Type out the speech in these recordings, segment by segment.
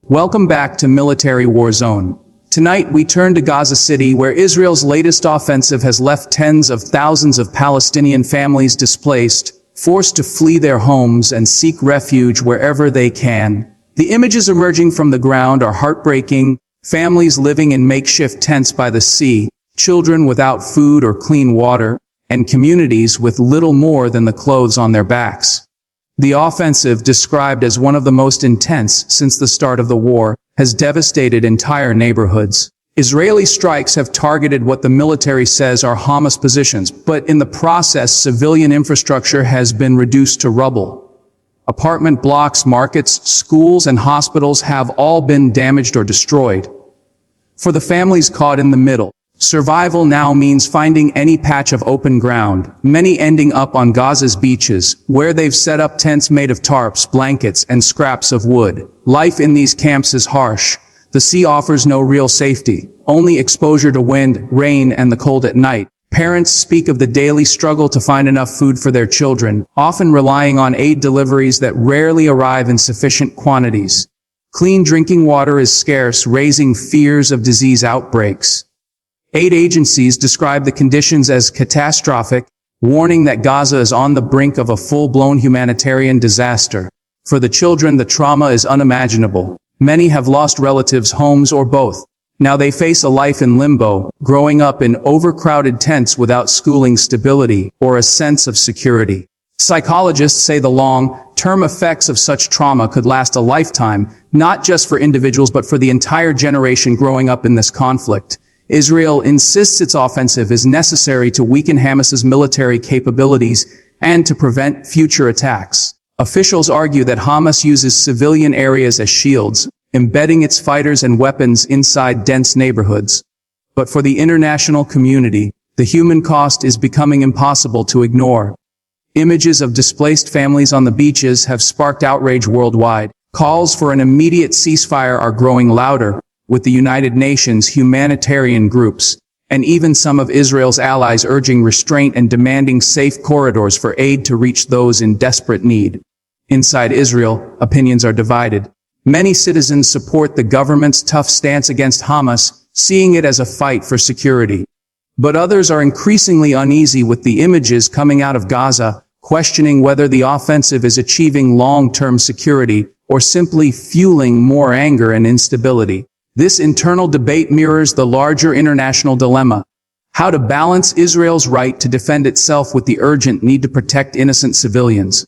Welcome back to Military War Zone. Tonight we turn to Gaza City, where Israel's latest offensive has left tens of thousands of Palestinian families displaced, forced to flee their homes and seek refuge wherever they can. The images emerging from the ground are heartbreaking: families living in makeshift tents by the sea, children without food or clean water, and communities with little more than the clothes on their backs. The offensive, described as one of the most intense since the start of the war, has devastated entire neighborhoods. Israeli strikes have targeted what the military says are Hamas positions, but in the process, civilian infrastructure has been reduced to rubble. Apartment blocks, markets, schools, and hospitals have all been damaged or destroyed. For the families caught in the middle, survival now means finding any patch of open ground, many ending up on Gaza's beaches, where they've set up tents made of tarps, blankets, and scraps of wood. Life in these camps is harsh. The sea offers no real safety, only exposure to wind, rain, and the cold at night. Parents speak of the daily struggle to find enough food for their children, often relying on aid deliveries that rarely arrive in sufficient quantities. Clean drinking water is scarce, raising fears of disease outbreaks. Aid agencies describe the conditions as catastrophic, warning that Gaza is on the brink of a full-blown humanitarian disaster. For the children, the trauma is unimaginable. Many have lost relatives, homes, or both. Now they face a life in limbo, growing up in overcrowded tents without schooling, stability, or a sense of security. Psychologists say the long-term effects of such trauma could last a lifetime, not just for individuals but for the entire generation growing up in this conflict. Israel insists its offensive is necessary to weaken Hamas's military capabilities and to prevent future attacks. Officials argue that Hamas uses civilian areas as shields, embedding its fighters and weapons inside dense neighborhoods. But for the international community, the human cost is becoming impossible to ignore. Images of displaced families on the beaches have sparked outrage worldwide. Calls for an immediate ceasefire are growing louder, with the United Nations, humanitarian groups, and even some of Israel's allies urging restraint and demanding safe corridors for aid to reach those in desperate need. Inside Israel, opinions are divided. Many citizens support the government's tough stance against Hamas, seeing it as a fight for security. But others are increasingly uneasy with the images coming out of Gaza, questioning whether the offensive is achieving long-term security or simply fueling more anger and instability. This internal debate mirrors the larger international dilemma: how to balance Israel's right to defend itself with the urgent need to protect innocent civilians.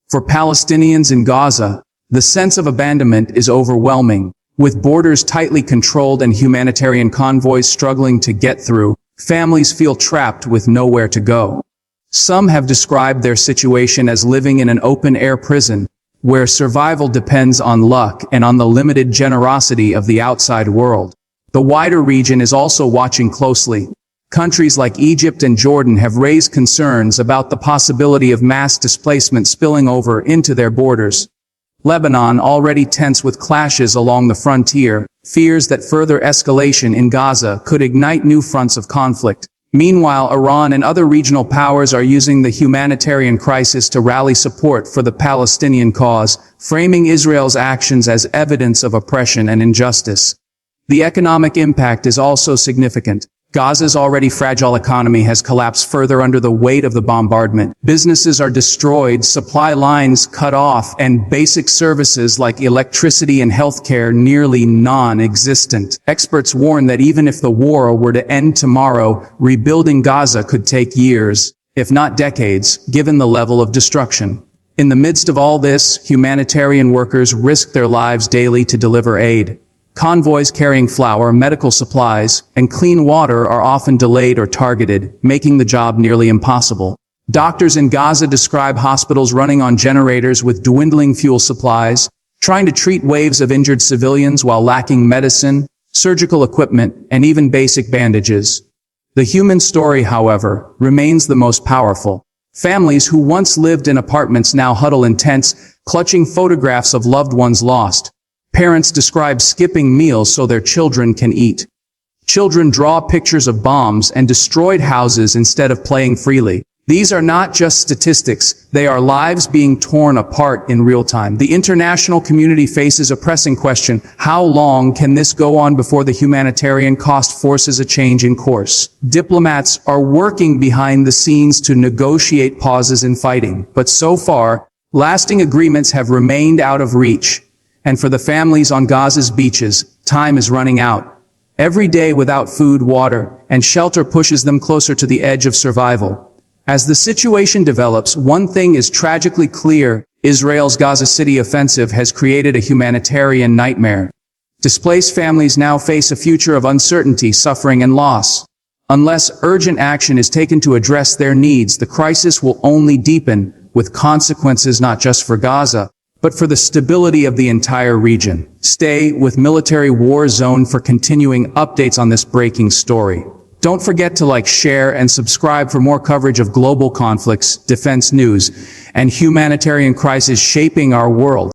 For Palestinians in Gaza, the sense of abandonment is overwhelming. With borders tightly controlled and humanitarian convoys struggling to get through, families feel trapped with nowhere to go. Some have described their situation as living in an open-air prison, where survival depends on luck and on the limited generosity of the outside world. The wider region is also watching closely. Countries like Egypt and Jordan have raised concerns about the possibility of mass displacement spilling over into their borders. Lebanon, already tense with clashes along the frontier, fears that further escalation in Gaza could ignite new fronts of conflict. Meanwhile, Iran and other regional powers are using the humanitarian crisis to rally support for the Palestinian cause, framing Israel's actions as evidence of oppression and injustice. The economic impact is also significant. Gaza's already fragile economy has collapsed further under the weight of the bombardment. Businesses are destroyed, supply lines cut off, and basic services like electricity and healthcare nearly non-existent. Experts warn that even if the war were to end tomorrow, rebuilding Gaza could take years, if not decades, given the level of destruction. In the midst of all this, humanitarian workers risk their lives daily to deliver aid. Convoys carrying flour, medical supplies, and clean water are often delayed or targeted, making the job nearly impossible. Doctors in Gaza describe hospitals running on generators with dwindling fuel supplies, trying to treat waves of injured civilians while lacking medicine, surgical equipment, and even basic bandages. The human story, however, remains the most powerful. Families who once lived in apartments now huddle in tents, clutching photographs of loved ones lost. Parents describe skipping meals so their children can eat. Children draw pictures of bombs and destroyed houses instead of playing freely. These are not just statistics, they are lives being torn apart in real time. The international community faces a pressing question: how long can this go on before the humanitarian cost forces a change in course? Diplomats are working behind the scenes to negotiate pauses in fighting, but so far, lasting agreements have remained out of reach. And for the families on Gaza's beaches, time is running out. Every day without food, water, and shelter pushes them closer to the edge of survival. As the situation develops, one thing is tragically clear: Israel's Gaza City offensive has created a humanitarian nightmare. Displaced families now face a future of uncertainty, suffering, and loss. Unless urgent action is taken to address their needs, the crisis will only deepen, with consequences not just for Gaza, but for the stability of the entire region. Stay with Military War Zone for continuing updates on this breaking story. Don't forget to like, share, and subscribe for more coverage of global conflicts, defense news, and humanitarian crises shaping our world.